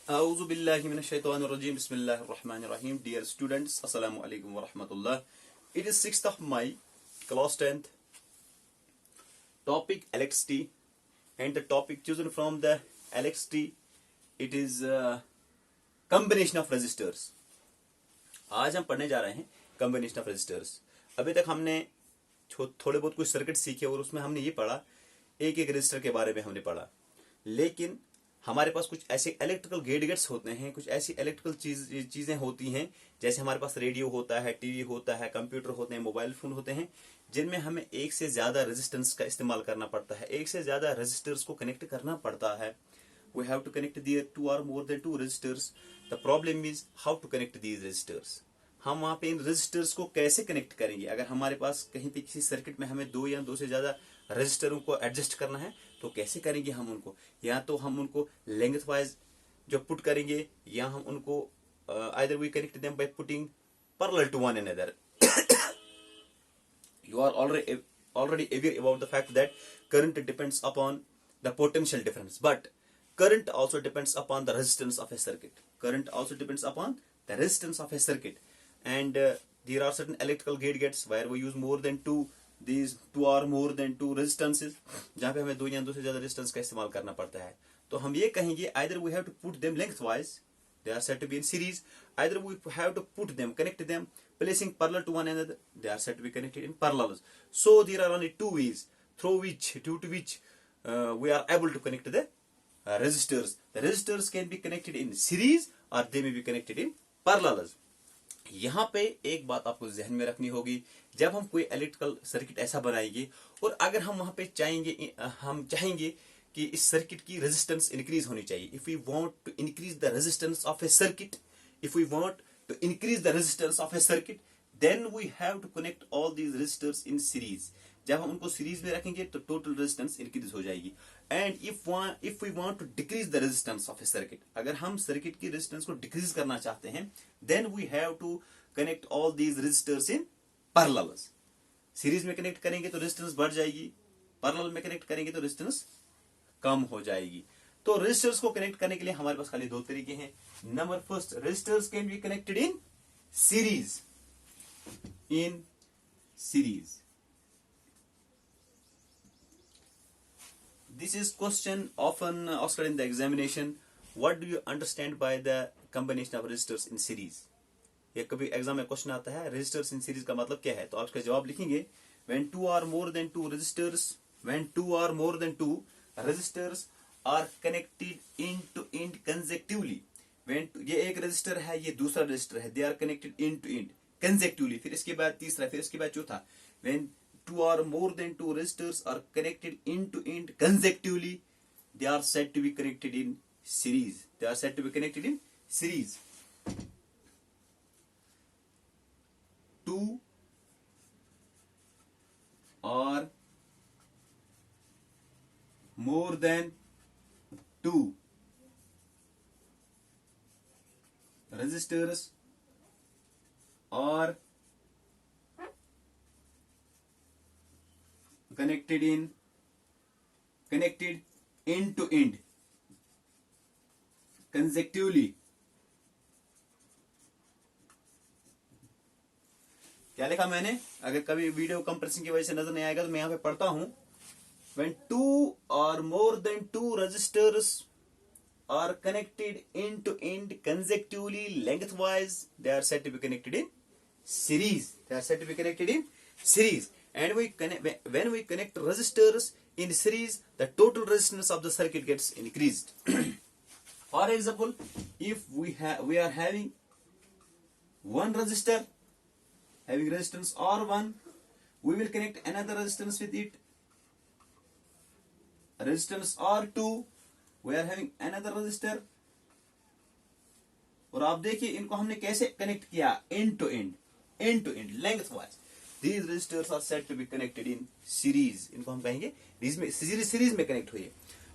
A'udhu billahi minash shaitanir rajim. Bismillahir rahmanir rahim. Dear students, assalamu alaikum wa rahmatullah. It is 6th of May, class 10th. Topic electricity, and the topic chosen from the electricity, it is combination of resistors. आज हम पढ़ने जा रहे हैं combination of resistors. अभी तक हमने थोड़े बहुत कुछ सर्किट सीखे और उसमें हमने ये पढ़ा, एक एक रेजिस्टर के बारे में हमने पढ़ा, लेकिन हमारे पास कुछ ऐसे इलेक्ट्रिकल गैजेट्स होते हैं, कुछ ऐसी इलेक्ट्रिकल चीजें होती हैं, जैसे हमारे पास रेडियो होता है, टीवी होता है, कंप्यूटर होते हैं, मोबाइल फोन होते हैं, जिनमें हमें एक से ज्यादा रेजिस्टेंस का इस्तेमाल करना पड़ता है, एक से ज्यादा रेजिस्टर्स को कनेक्ट करना पड़ता है. We have to connect there two or more than two resistors. The problem is how to connect these resistors. हम वहां पे इन रेजिस्टर्स को कैसे कनेक्ट करेंगे? अगर हमारे पास कहीं पे किसी सर्किट में हमें दो या दो से ज्यादा रेजिस्टरों को एडजस्ट करना है, तो कैसे करेंगे हम उनको? या तो हम उनको लेंथ वाइज जो पुट करेंगे, या हम उनको either we connect them by putting parallel to one another. You are already aware about the fact that current depends upon the potential difference, but current also depends upon the resistance of a circuit. Current also depends upon the resistance of a circuit, and there are certain electrical gadgets where we use more than these two or more than two resistances, जहाँ पे हमें दो या दो से ज्यादा resistance का इस्तेमाल करना पड़ता है. तो हम ये कहेंगे either we have to put them lengthwise, they are said to be in series, either we have to put them, connect them, placing parallel to one another, they are said to be connected in parallels. So there are only two ways due to which we are able to connect the resistors. The resistors can be connected in series or they may be connected in parallels. यहाँ पे एक बात आपको ध्यान में रखनी होगी, जब हम कोई इलेक्ट्रिकल सर्किट ऐसा बनाएंगे और अगर हम वहां पे हम चाहेंगे कि इस सर्किट की रेजिस्टेंस इंक्रीज होनी चाहिए, if we want to increase the resistance of a circuit, then we have to connect all these resistors in series. जब हम उनको सीरीज में रखेंगे तो टोटल रेजिस्टेंस इंक्रीज हो जाएगी. And if we want to decrease the resistance of a circuit, अगर हम सर्किट की रेजिस्टेंस को डिक्रीज करना चाहते हैं, then we have to connect all these resistors in parallels. Series में कनेक्ट करेंगे तो रेजिस्टेंस बढ़ जाएगी, पैरेलल में कनेक्ट करेंगे तो रेजिस्टेंस कम हो जाएगी. तो रेजिस्टर्स को कनेक्ट करने के लिए हमारे पास खाली दो तरीके हैं. Number first, resistors can be connected in series. This is question often asked in the examination. What do you understand by the combination of resistors in series? ये कभी एग्जाम में क्वेश्चन आता है, रेजिस्टर्स इन सीरीज का मतलब क्या है? तो आप इसका जवाब लिखेंगे, when two or more than two resistors are connected end to end consecutively. ये एक रेजिस्टर है, ये दूसरा रेजिस्टर है, they are connected end to end consecutively. फिर इसके बाद तीसरा, फिर इसके बाद चौथा. When two or more than two resistors are connected end to end consecutively, they are said to be connected in series. Two or more than two resistors are connected end to end consecutively. क्या लिखा मैंने? अगर कभी video compressing की वजह से नजर नहीं आएगा तो मैं यहां पे पढ़ता हूं. When two or more than two resistors are connected end to end consecutively lengthwise, they are said to be connected in series. And when we connect resistors in series, the total resistance of the circuit gets increased. For example, if we are having one resistor having resistance R1, we will connect another resistance with it. Resistance R2, we are having another resistor. और आप देखिए इनको हमने कैसे connect किया, end to end lengthwise. These resistors are said to be connected in series. इनको हम कहेंगे सीरीज में कनेक्ट हुए.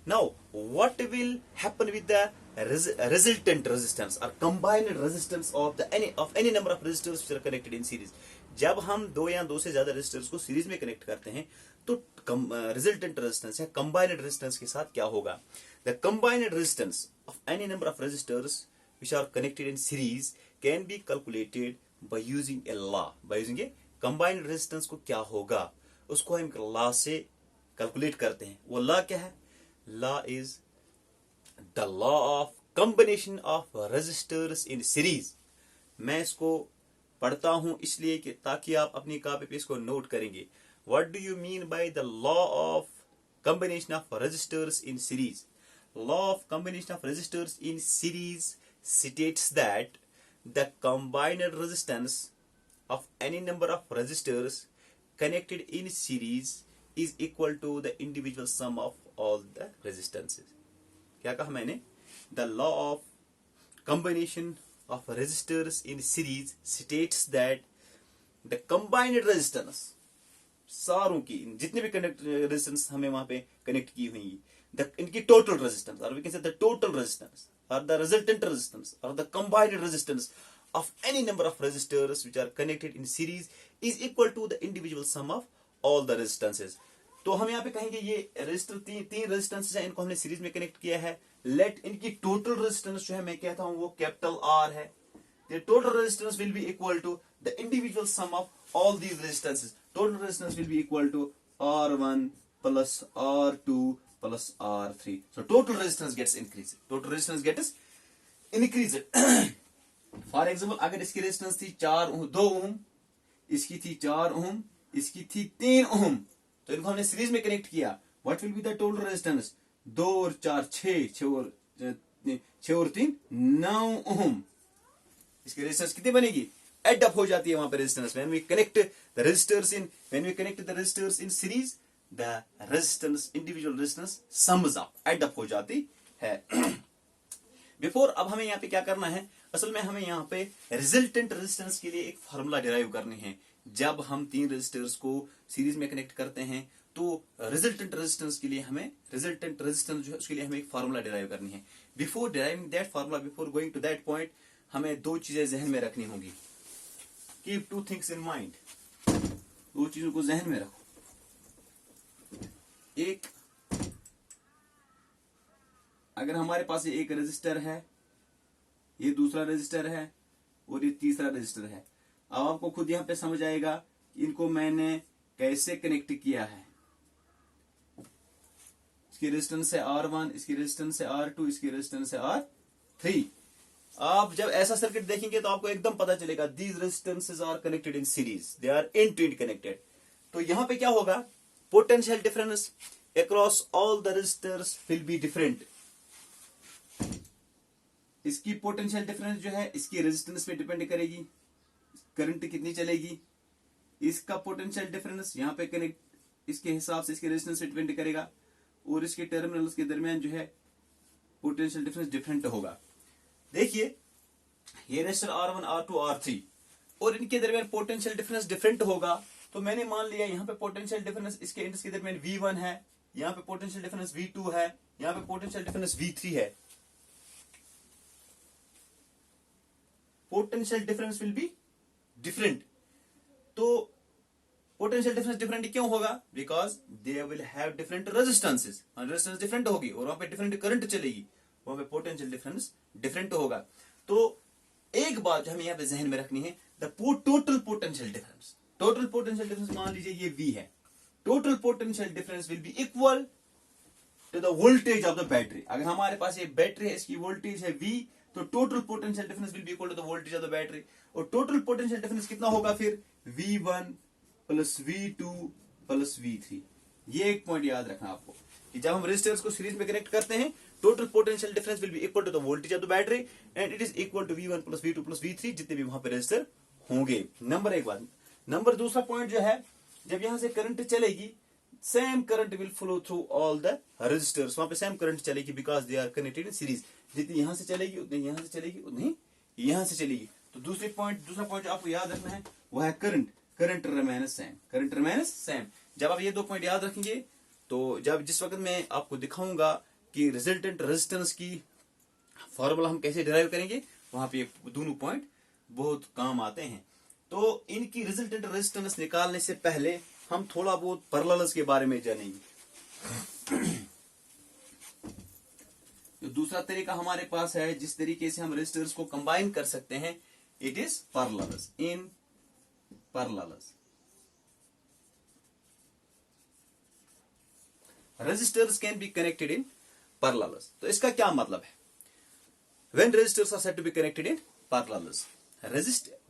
Now, what will happen with the resultant resistance or combined resistance of any number of resistors which are connected in series? जब हम दो या दो से ज्यादा रेजिस्टर्स को सीरीज में कनेक्ट करते हैं तो रिजल्टेंट रेजिस्टेंस या कंबाइंड रेजिस्टेंस के साथ क्या होगा? The combined resistance of any number of resistors which are connected in series can be calculated by using a law. By using a combined resistance को क्या होगा उसको हम लॉ से कैलकुलेट करते हैं. वो लॉ क्या है? Law is the law of combination of resistors in series. मैं इसको पढ़ता हूं इसलिए कि ताकि आप अपनी कॉपी पे इसको नोट करेंगे. What do you mean by the law of combination of resistors in series? Law of combination of resistors in series states that the combined resistance of any number of resistors connected in series is equal to the individual sum of all the resistances. क्या कहा मैंने? The law of combination of resistors in series states that the combined resistance, सारों की जितने भी connect resistance हमें वहां पे कनेक्ट की हुई इनकी टोटल रेजिस्टेंस और we can say the total resistance और द रिजल्टेंट रेजिस्टेंस और the combined resistance of any number of resistors which are connected in series is equal to the individual sum of all the resistances. तो हम यहाँ पे कहेंगे ये resistor तीन resistances है, इनको हमने सीरीज में कनेक्ट किया है. लेट इनकी टोटल रेजिस्टेंस जो है मैं कहता हूं वो कैपिटल आर है. The total resistance will be equal to the individual sum of all these resistances. Total resistance will be equal to R1 plus R2 plus R3. So total resistance gets increased. Total resistance gets increased. For example, अगर इसकी resistance थी 2 ओम, इसकी थी 4 ओम, इसकी थी 3 ओम, तो इनको हमने सीरीज में कनेक्ट किया. What will be the total resistance? 2 और 4 6 और 3 9 ओम. इसकी रेजिस्टेंस कितनी बनेगी? Add up हो जाती है वहां पे resistance. When we connect the resistors in series, the resistance, individual resistance sums up, add up हो जाती है. Before अब हमें यहाँ पे क्या करना है? असल में हमें यहाँ पे रिजल्टेंट रेजिस्टेंस के लिए एक फार्मूला डिराइव करनी है. जब हम तीन रेजिस्टर्स को सीरीज में कनेक्ट करते हैं तो रिजल्टेंट रेजिस्टेंस के लिए हमें रिजल्टेंट रेजिस्टेंस जो है उसके लिए हमें एक फार्मूला डिराइव करनी है. Before deriving that formula, before going to that point, हमें दो चीजें जहन में रखनी होंगी. Keep two things in mind. दो चीजों को जहन में रखो. एक, अगर हमारे पास एक रेजिस्टर है, ये दूसरा रेजिस्टर है और ये तीसरा रेजिस्टर है. अब आपको खुद यहां पे समझ आएगा कि इनको मैंने कैसे कनेक्ट किया है. इसकी रेजिस्टेंस है R1, इसकी रेजिस्टेंस है R2, इसकी रेजिस्टेंस है R3. आप जब ऐसा सर्किट देखेंगे तो आपको एकदम पता चलेगा these resistances are connected in series, they are in to in connected. तो यहां पे क्या होगा? Potential difference across all the resistors will be different. इसकी पोटेंशियल डिफरेंस जो है इसकी रेजिस्टेंस पे डिपेंड करेगी, करंट कितनी चलेगी. इसका पोटेंशियल डिफरेंस यहाँ पे कनेक्ट इसके हिसाब से इसके रेजिस्टेंस पे डिपेंड करेगा और इसके टर्मिनल्स के दरमियान जो है पोटेंशियल डिफरेंस डिफरेंट होगा. देखिए ये रेजिस्टर R1, R2, R3 और इनके दरमियान पोटेंशियल डिफरेंस डिफरेंट होगा. तो मैंने मान लिया यहाँ पे पोटेंशियल डिफरेंस इसके इंडस के दरमियान V1 है, यहाँ पे पोटेंशियल डिफरेंस V2 है, यहाँ पे पोटेंशियल डिफरेंस V3 है. Potential difference will be different. तो पोटेंशियल डिफरेंस डिफरेंट क्यों होगा? Because they will have different resistances. Resistance different होगी और वहां पे डिफरेंट करंट चलेगी, वहां पे पोटेंशियल डिफरेंस डिफरेंट होगा. तो एक बात हमें यहाँ पे जहन में रखनी है, the total potential difference. Total potential difference मान लीजिए ये V है. Total potential difference will be equal to the voltage of the battery. अगर हमारे पास ये बैटरी है, इसकी वोल्टेज है V, तो total potential difference will be equal to the voltage of the battery. और टोटल पोटेंशियल डिफरेंस कितना होगा फिर? V1 plus V2 plus V3. ये एक पॉइंट याद रखना आपको कि जब हम रेजिस्टर्स को सीरीज में कनेक्ट करते हैं total potential difference will be equal to the voltage of the battery and it is equal to V1 plus V2 plus V3 जितने भी वहां पे रेजिस्टर होंगे. नंबर एक बात. नंबर दूसरा पॉइंट जो है, जब यहां से करंट चलेगी same current will flow through all the resistors. वहां पे सेम करंट चलेगी because they are connected in series. जितनी यहां से चलेगी उतनी यहां से चलेगी उतनी यहां से चलेगी. तो दूसरा पॉइंट जो आपको याद रखना है वो है current remains same. Current remains same. जब आप ये दो पॉइंट याद रखेंगे तो जिस वक्त मैं आपको दिखाऊंगा कि रिजल्टेंट रेजिस्टेंस की फॉर्मूला हम कैसे डिराइव करेंगे, वहां पे दोनों पॉइंट बहुत काम आते हैं. तो इनकी रिजल्टेंट रेजिस्टेंस निकालने से पहले हम थोड़ा बहुत पैरेलल्स के बारे में जानेंगे. दूसरा तरीका हमारे पास है जिस तरीके से हम रेजिस्टर्स को कंबाइन कर सकते हैं, it is parallels, in parallels. Resistors can be connected in parallels. तो इसका क्या मतलब है? When resistors are said to be connected in parallels,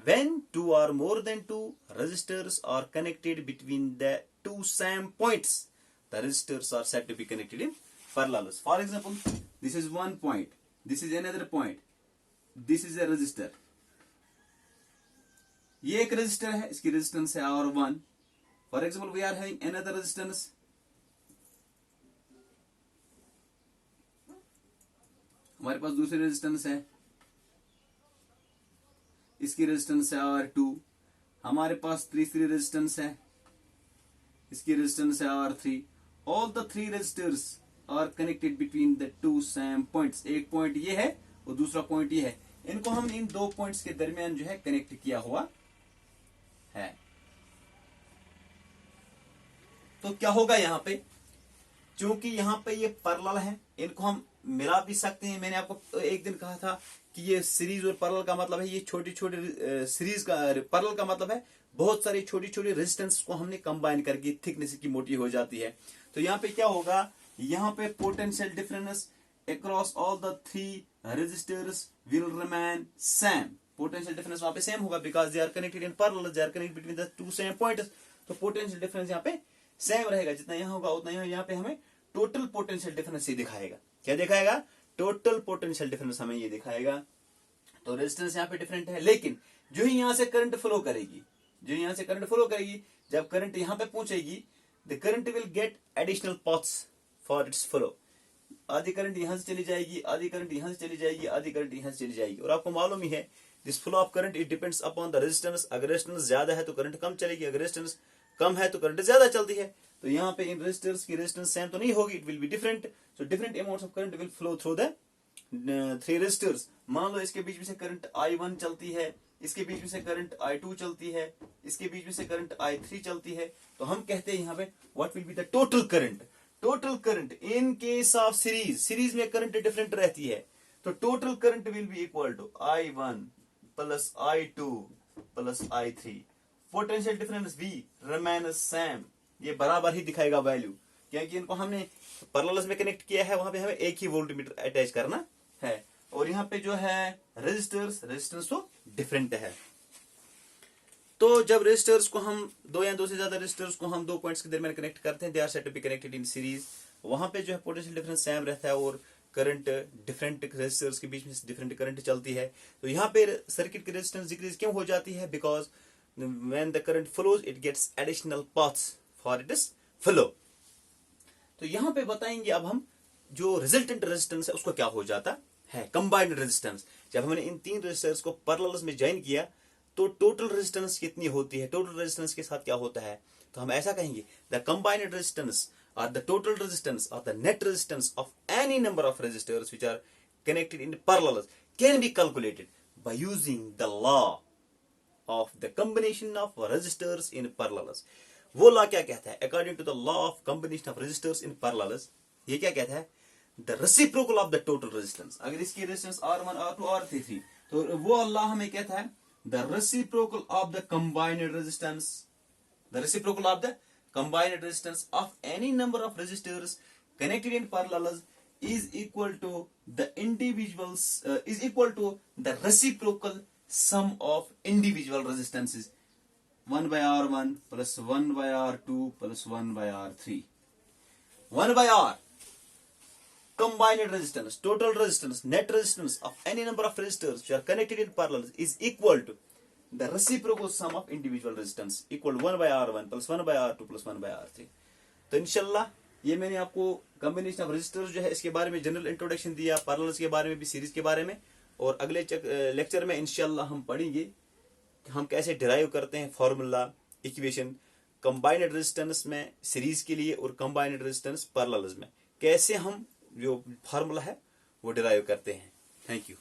when two or more than two resistors are connected between the two same points, the resistors are said to be connected in parallels. For example, this is one point, this is another point, this is a resistor. ये एक resistor है, इसकी resistance है R1. For example, we are having another resistance. हमारे पास दूसरी resistance है, इसकी resistance है R2. हमारे पास तीसरी रेजिस्टेंस है, इसकी रेजिस्टेंस है R3. All the three resistors are connected between the two same points. एक पॉइंट ये है और दूसरा पॉइंट ये है. इनको हम इन दो पॉइंट्स के दरमियान जो है कनेक्ट किया हुआ है. तो क्या होगा यहां पे, क्योंकि यहां पे ये पैरेलल है, इनको हम मिला भी सकते हैं. मैंने आपको एक दिन कहा था कि ये सीरीज और पैरेलल का मतलब है ये छोटी छोटी सीरीज का, पैरेलल का मतलब है बहुत सारी छोटी छोटी रेजिस्टेंस को हमने कंबाइन करके थिकनेस की मोटी हो जाती है. तो यहाँ पे क्या होगा, यहाँ पे potential difference across all the three resistors will remain same. Potential difference वहां पे सेम होगा because they are connected in parallel, they are connected between the two same points. तो पोटेंशियल डिफरेंस यहाँ पे सेम रहेगा. जितना यहाँ होगा उतना यहाँ पे हमें टोटल पोटेंशियल डिफरेंस ये दिखाएगा. क्या दिखाएगा? टोटल पोटेंशियल डिफरेंस हमें ये दिखाएगा. तो रेजिस्टेंस यहाँ पे डिफरेंट है, लेकिन जो ही यहां से करंट फ्लो करेगी, जो यहां से करंट फ्लो करेगी, जब करंट यहां पे पहुंचेगी, the current will get additional paths for its flow. आधी करंट यहां से चली जाएगी, आधी करंट यहां से चली जाएगी, आधी करंट यहां से चली जाएगी. और आपको मालूम ही है this flow of current it depends upon the resistance. अगर रेजिस्टेंस ज्यादा है तो करंट कम चलेगी, अगर रेजिस्टेंस कम है तो करंट ज्यादा चलती है. तो यहाँ पे इन रेजिस्टर्स की रेजिस्टेंस सेम तो नहीं होगी, it will be different. So different amounts of current will flow through the three resistors. मान लो इसके बीच में से करंट I1 चलती है, इसके बीच में से करंट I2 चलती है, इसके बीच में से करंट I3 चलती है. तो हम कहते हैं यहाँ पे what will be the total current. Total current in case of series, series में करंट डिफरेंट रहती है. तो total current will be equal to I1 plus I2 plus I3. Potential difference भी रिमेन सेम, ये बराबर ही दिखाएगा वैल्यू, क्योंकि इनको हमने पैरेलल्स में कनेक्ट किया है. वहां पे हमें एक ही वोल्टमीटर अटैच करना है. और यहाँ पे जो है रेजिस्टेंस तो डिफरेंट है. तो जब रेजिस्टर्स को हम दो या दो से ज्यादा रेजिस्टर्स को हम दो पॉइंट्स के दरमियान कनेक्ट करते हैं, they are said to be connected in series. वहां पे जो है पोटेंशियल डिफरेंस सेम रहता है और करंट डिफरेंट रेजिस्टर्स के बीच में डिफरेंट करंट चलती है. तो यहाँ पे सर्किट की रेजिस्टेंस डिक्रीज क्यों हो जाती है? Because when the current flows it gets additional paths for its flow. तो यहां पे बताएंगे अब हम जो रिजल्टेंट रेजिस्टेंस है उसको क्या हो जाता है, कंबाइंड रेजिस्टेंस. जब हमने इन तीन रेजिस्टर्स को पैरेलल्स में ज्वाइन किया तो टोटल रेजिस्टेंस कितनी होती है, टोटल रेजिस्टेंस के साथ क्या होता है. तो हम ऐसा कहेंगे द कंबाइंड रेजिस्टेंस और द टोटल रेजिस्टेंस और the net resistance of any number of resistors which are connected in parallels can be calculated by using the law of the combination of resistors in parallels. वो law क्या कहता है? According to the law of combination of resistors in parallels, ये क्या कहता है? The reciprocal of the total resistance. अगर इसकी रेजिस्टेंस R1, R2, R3 तो वो लॉ हमें कहता है the reciprocal of the combined resistance, the reciprocal of the combined resistance of any number of resistors connected in parallels is equal to the individuals is equal to the reciprocal sum of individual resistances 1 by R1 plus 1 by R2 plus 1 by R3. 1 by R combined resistance, total resistance, net resistance of any number of resistors which are connected in parallel is equal to the reciprocal sum of individual resistance equal to 1 by R1 plus 1 by R2 plus 1 by R3. तो इंशाल्लाह ये मैंने आपको combination of resistors जो है इसके बारे में जनरल इंट्रोडक्शन दिया, पैरेलल्स के बारे में भी, सीरीज के बारे में. और अगले लेक्चर में इंशाल्लाह हम पढ़ेंगे कि हम कैसे डिराइव करते हैं फॉर्मूला, इक्वेशन कंबाइंड रेजिस्टेंस में सीरीज के लिए और कंबाइंड रेजिस्टेंस पैरेलल्स में, कैसे हम जो फार्मूला है वो डिराइव करते हैं. Thank you.